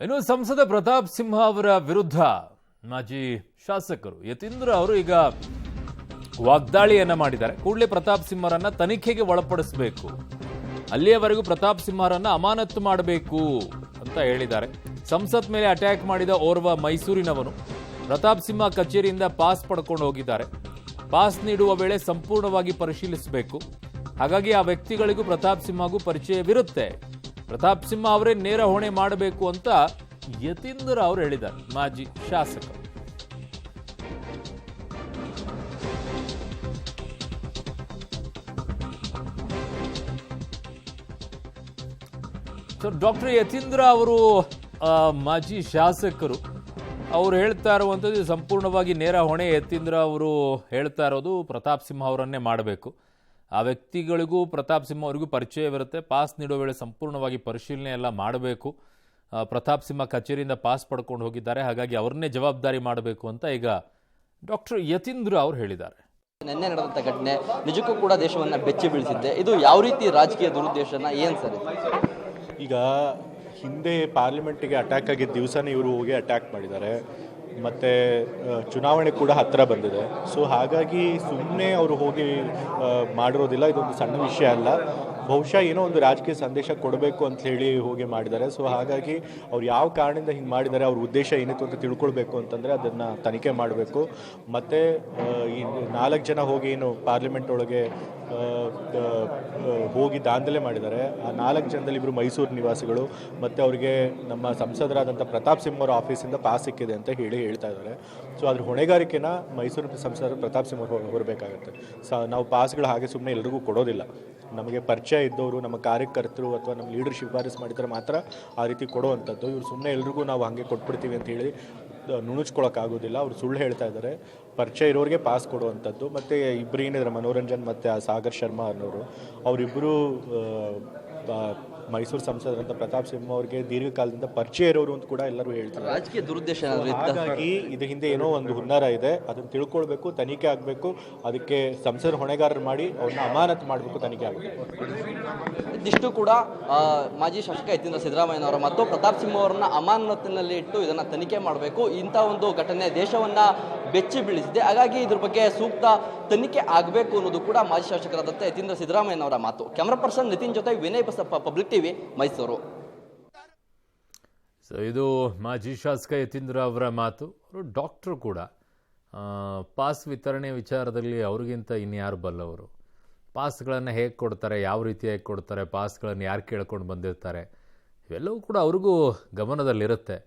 ಇನ್ನು ಸಂಸದ ಪ್ರತಾಪ್ ಸಿಂಹ ಅವರ ವಿರುದ್ಧ ಮಾಜಿ ಶಾಸಕರು ಯತೀಂದ್ರ ಅವರು ಈಗ ವಾಗ್ದಾಳಿಯನ್ನ ಮಾಡಿದ್ದಾರೆ. ಕೂಡಲೇ ಪ್ರತಾಪ್ ಸಿಂಹರನ್ನ ತನಿಖೆಗೆ ಒಳಪಡಿಸಬೇಕು, ಅಲ್ಲಿಯವರೆಗೂ ಪ್ರತಾಪ್ ಸಿಂಹರನ್ನ ಅಮಾನತು ಮಾಡಬೇಕು ಅಂತ ಹೇಳಿದ್ದಾರೆ. ಸಂಸತ್ ಮೇಲೆ ಅಟ್ಯಾಕ್ ಮಾಡಿದ ಓರ್ವ ಮೈಸೂರಿನವನು ಪ್ರತಾಪ್ ಸಿಂಹ ಕಚೇರಿಯಿಂದ ಪಾಸ್ ಪಡ್ಕೊಂಡು ಹೋಗಿದ್ದಾರೆ. ಪಾಸ್ ನೀಡುವ ವೇಳೆ ಸಂಪೂರ್ಣವಾಗಿ ಪರಿಶೀಲಿಸಬೇಕು. ಹಾಗಾಗಿ ಆ ವ್ಯಕ್ತಿಗಳಿಗೂ ಪ್ರತಾಪ್ ಸಿಂಹಗೂ ಪರಿಚಯವಿರುತ್ತೆ. ಪ್ರತಾಪ್ ಸಿಂಹ ಅವರೇ ನೇರ ಹೊಣೆ ಮಾಡಬೇಕು ಅಂತ ಯತೀಂದ್ರ ಅವರು ಹೇಳಿದ್ದಾರೆ. ಮಾಜಿ ಶಾಸಕರು ಡಾಕ್ಟರ್ ಯತೀಂದ್ರ ಅವರು ಮಾಜಿ ಶಾಸಕರು ಅವರು ಹೇಳ್ತಾ ಇರುವಂಥದ್ದು ಸಂಪೂರ್ಣವಾಗಿ ನೇರ ಹೊಣೆ ಯತೀಂದ್ರ ಅವರು ಹೇಳ್ತಾ ಇರೋದು ಪ್ರತಾಪ್ ಸಿಂಹ ಅವರನ್ನೇ ಮಾಡಬೇಕು. ಆ ವ್ಯಕ್ತಿಗಳಿಗೂ ಪ್ರತಾಪ್ ಸಿಂಹ ಅವರಿಗೂ ಪರಿಚಯವಿರುತ್ತೆ. ಪಾಸ್ ನೀಡೋ ವೇಳೆ ಸಂಪೂರ್ಣವಾಗಿ ಪರಿಶೀಲನೆ ಎಲ್ಲ ಮಾಡಬೇಕು. ಪ್ರತಾಪ್ ಸಿಂಹ ಕಚೇರಿಯಿಂದ ಪಾಸ್ ಪಡ್ಕೊಂಡು ಹೋಗಿದ್ದಾರೆ, ಹಾಗಾಗಿ ಅವ್ರನ್ನೇ ಜವಾಬ್ದಾರಿ ಮಾಡಬೇಕು ಅಂತ ಈಗ ಡಾಕ್ಟರ್ ಯತೀಂದ್ರ ಅವರು ಹೇಳಿದ್ದಾರೆ. ನಿನ್ನೆ ನಡೆದಂಥ ಘಟನೆ ನಿಜಕ್ಕೂ ಕೂಡ ದೇಶವನ್ನು ಬೆಚ್ಚಿ ಬೀಳಿಸಿದ್ದೆ. ಇದು ಯಾವ ರೀತಿ ರಾಜಕೀಯ ದುರುದ್ದೇಶನ ಏನು ಸರ್? ಈಗ ಹಿಂದೆ ಪಾರ್ಲಿಮೆಂಟಿಗೆ ಅಟ್ಯಾಕ್ ಆಗಿದ್ದ ದಿವಸನೇ ಇವರು ಹೋಗಿ ಅಟ್ಯಾಕ್ ಮಾಡಿದ್ದಾರೆ. ಮತ್ತು ಚುನಾವಣೆ ಕೂಡ ಹತ್ತಿರ ಬಂದಿದೆ. ಸೊ ಹಾಗಾಗಿ ಸುಮ್ಮನೆ ಅವರು ಹೋಗಿ ಮಾಡಿರೋದಿಲ್ಲ. ಇದೊಂದು ಸಣ್ಣ ವಿಷಯ ಅಲ್ಲ. ಬಹುಶಃ ಏನೋ ಒಂದು ರಾಜಕೀಯ ಸಂದೇಶ ಕೊಡಬೇಕು ಅಂತ ಹೇಳಿ ಹೋಗಿ ಮಾಡಿದ್ದಾರೆ. ಸೊ ಹಾಗಾಗಿ ಅವ್ರು ಯಾವ ಕಾರಣದಿಂದ ಹಿಂಗೆ ಮಾಡಿದ್ದಾರೆ, ಅವ್ರ ಉದ್ದೇಶ ಏನಿತ್ತು ಅಂತ ತಿಳ್ಕೊಳ್ಬೇಕು ಅಂತಂದರೆ ಅದನ್ನು ತನಿಖೆ ಮಾಡಬೇಕು. ಮತ್ತು ಈ 4 ಜನ ಹೋಗಿ ಏನು ಪಾರ್ಲಿಮೆಂಟ್ ಒಳಗೆ ಹೋಗಿ ದಾಂಧಲೆ ಮಾಡಿದ್ದಾರೆ. ಆ 4 ಜನದಲ್ಲಿ ಇಬ್ಬರು ಮೈಸೂರು ನಿವಾಸಿಗಳು ಮತ್ತು ಅವರಿಗೆ ನಮ್ಮ ಸಂಸದರಾದಂಥ ಪ್ರತಾಪ್ ಸಿಂಹ ಅವರ ಆಫೀಸಿಂದ ಪಾಸ್ ಸಿಕ್ಕಿದೆ ಅಂತ ಹೇಳ್ತಾ ಇದ್ದಾರೆ. ಸೊ ಅದ್ರ ಹೊಣೆಗಾರಿಕೆನ ಮೈಸೂರು ಸಂಸದರು ಪ್ರತಾಪ್ ಸಿಂಹ ಹೊರಬೇಕಾಗತ್ತೆ. ನಾವು ಪಾಸ್ಗಳು ಹಾಗೆ ಸುಮ್ಮನೆ ಎಲ್ರಿಗೂ ಕೊಡೋದಿಲ್ಲ. ನಮಗೆ ಪರಿಚಯ ಇದ್ದವರು, ನಮ್ಮ ಕಾರ್ಯಕರ್ತರು ಅಥವಾ ನಮ್ಮ ಲೀಡರ್ ಶಿಫಾರಸು ಮಾಡಿದರೆ ಮಾತ್ರ ಆ ರೀತಿ ಕೊಡುವಂಥದ್ದು. ಇವರು ಸುಮ್ಮನೆ ಎಲ್ರಿಗೂ ನಾವು ಹಾಗೆ ಕೊಟ್ಬಿಡ್ತೀವಿ ಅಂತ ಹೇಳಿ ನುಣುಚ್ಕೊಳ್ಳೋಕ್ಕಾಗೋದಿಲ್ಲ. ಅವರು ಸುಳ್ಳು ಹೇಳ್ತಾ ಇದ್ದಾರೆ. ಪರಿಚಯ ಇರೋರಿಗೆ ಪಾಸ್ ಕೊಡುವಂಥದ್ದು. ಮತ್ತು ಇಬ್ಬರು ಏನಿದ್ದಾರೆ, ಮನೋರಂಜನ್ ಮತ್ತು ಆ ಸಾಗರ್ ಶರ್ಮಾ ಅನ್ನೋರು, ಅವರಿಬ್ಬರು ಮೈಸೂರು ಸಂಸದರಂತ ಪ್ರತಾಪ್ ಸಿಂಹ ಅವರಿಗೆ ದೀರ್ಘಕಾಲದಿಂದ ಪರಿಚಯ ಇರೋರು ಅಂತ ಕೂಡ ಎಲ್ಲರೂ ಹೇಳ್ತಾರೆ. ರಾಜಕೀಯ ದುರುದ್ದೇಶ. ಹಾಗಾಗಿ ಇದು ಹಿಂದೆ ಏನೋ ಒಂದು ಹುನ್ನಾರ ಇದೆ, ಅದನ್ನು ತಿಳ್ಕೊಳ್ಬೇಕು, ತನಿಖೆ ಆಗಬೇಕು. ಅದಕ್ಕೆ ಸಂಸದರು ಹೊಣೆಗಾರರು ಮಾಡಿ ಅವ್ರನ್ನ ಅಮಾನತು ಮಾಡಬೇಕು, ತನಿಖೆ ಆಗಬೇಕು. ಇದಿಷ್ಟು ಕೂಡ ಮಾಜಿ ಶಾಸಕ ಯತೀಂದ್ರ ಸಿದ್ದರಾಮಯ್ಯನವರ ಮತ್ತು ಪ್ರತಾಪ್ ಸಿಂಹ ಅವರನ್ನ ಅಮಾನತಿನಲ್ಲಿ ಇಟ್ಟು ಇದನ್ನು ತನಿಖೆ ಮಾಡಬೇಕು. ಇಂಥ ಒಂದು ಘಟನೆ ದೇಶವನ್ನು ಬೆಚ್ಚಿ ಬೀಳಿಸಿದೆ. ಹಾಗಾಗಿ ಇದ್ರ ಬಗ್ಗೆ ಸೂಕ್ತ ತನಿಖೆ ಆಗಬೇಕು ಅನ್ನೋದು ಕೂಡ ಮಾಜಿ ಶಾಸಕರಾದಂಥ ಯತೀಂದ್ರ ಸಿದ್ದರಾಮಯ್ಯನವರ ಮಾತು. ಕ್ಯಾಮರಾ ಪರ್ಸನ್ ನಿತಿನ್ ಜೊತೆ Vinay Basappa, public TV, Mysuru. So ಇದು ಮಾಜಿ ಶಾಸಕ ಯತೀಂದ್ರ ಅವರ ಮಾತು. ಅವರು ಡಾಕ್ಟ್ರು ಕೂಡ. ಪಾಸ್ ವಿತರಣೆ ವಿಚಾರದಲ್ಲಿ ಅವ್ರಿಗಿಂತ ಇನ್ಯಾರು ಬಲ್ಲವರು? ಪಾಸ್ಗಳನ್ನು ಹೇಗೆ ಕೊಡ್ತಾರೆ, ಯಾವ ರೀತಿಯಾಗಿ ಕೊಡ್ತಾರೆ, ಪಾಸ್ಗಳನ್ನು ಯಾರು ಕೇಳ್ಕೊಂಡು ಬಂದಿರ್ತಾರೆ, ಇವೆಲ್ಲವೂ ಕೂಡ ಅವ್ರಿಗೂ ಗಮನದಲ್ಲಿರುತ್ತೆ.